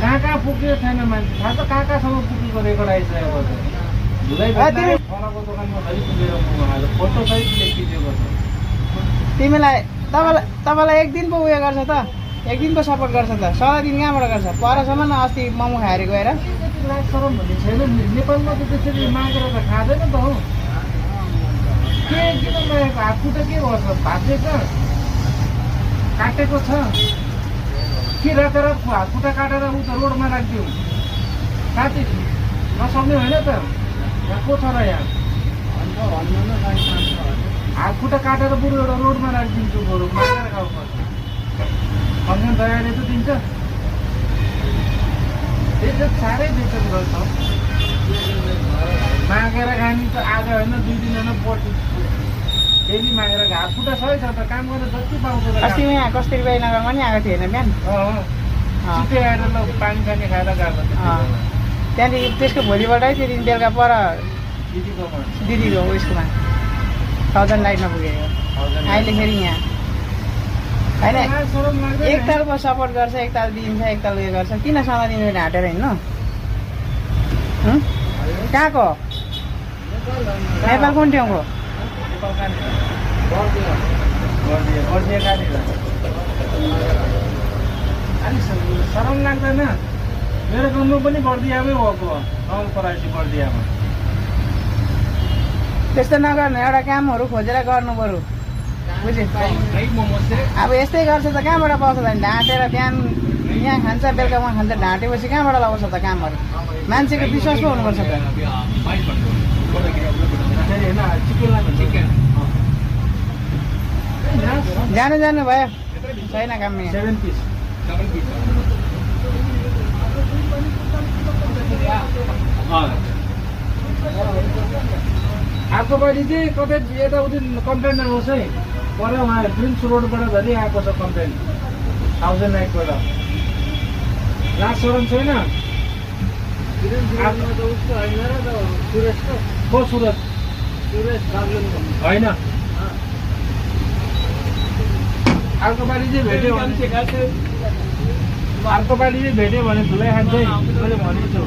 कहाँ पुग्यो छैन मान्छे थाहा छ कहाँसम्म पुगेको रेकर्ड आइसकेको छ धुलाई फरको दोकानमा खै पुगेर फोटो सहित लेखिदिएको छ तपाईँलाई एक दिन पो उयो गर्छ त एक दिन पो सपोर्ट गर्छ त 16 दिन कहाँबाट गर्छ परसम्म न अस्ति मोमो खाएर गएर सरम भन्ने छैन नेपालमा त त्यसरी मागेर त खाँदैन त हो के किन मागेको हातखुट्टा के गर्छ भाँचेको काटेको छ के रातारात हातखुट्टा काटेर उ त रोडमा राखिदिउँ साथी नसक्ने होइन त यहाँ को छ र यहाँ हातखुट्टा काटेर बरु एउटा रोडमा राखिदिन्छु बरु मागेर खानुपर्छ फङ्सन तयारी त दिन्छ त्यो साह्रै बेचत गर्छ मागेर खाने त आज होइन 2 दिन होइन पर्छ डेली मागेर हातखुट्टा सही छ त काम गरेर जति पाउँछ अस्ति यहाँ कस्तुरी बाई नगरमा नि आएको थियो होइन बिहान छिटै आएर ल पानी खाने खाएर गएको त्यहाँदेखि त्यसको भोलिबाटै त्यो दिन बेलुका पर दिदीको उयसकोमा 1000 लाइटमा पुगेको अहिले फेरि यहाँ होइन एक तालको सपोर्ट गर्छ एक ताल दिन्छ एक ताल उयो गर्छ किन सधैँ दिनु ढाँटेर हिँड्नु कहाँको नेपाल कुन ठाउँको अलिक सरम लाग्दैन मेरो गाउँमा पनि बर्दियामै भएको गाउँ परासी बर्दियामा त्यस्तो नगर्नु एउटा कामहरू खोजेर गर्नु बरु बुझ्यो अब यस्तै गर्छ त कहाँबाट पाउँछ त ढाँटेर बिहान यहाँ खान्छ बेलुका उहाँ खान्छ ढाँटेपछि कहाँबाट लगाउँछ त कामहरू मान्छेको विश्वास पो हुनुपर्छ त जानु भयो छैन काम अर्को पालि चाहिँ कतै यताउति कम्प्लेन आउँछ है पर उहाँ प्रिन्स रोडबाट झरि आएको छ कम्प्लेन 1008 बाट लास्ट सरम छैन सुरज होइन अर्को पालि चाहिँ भेट्यो भने धुलाई खान्छ मैले भनेको छु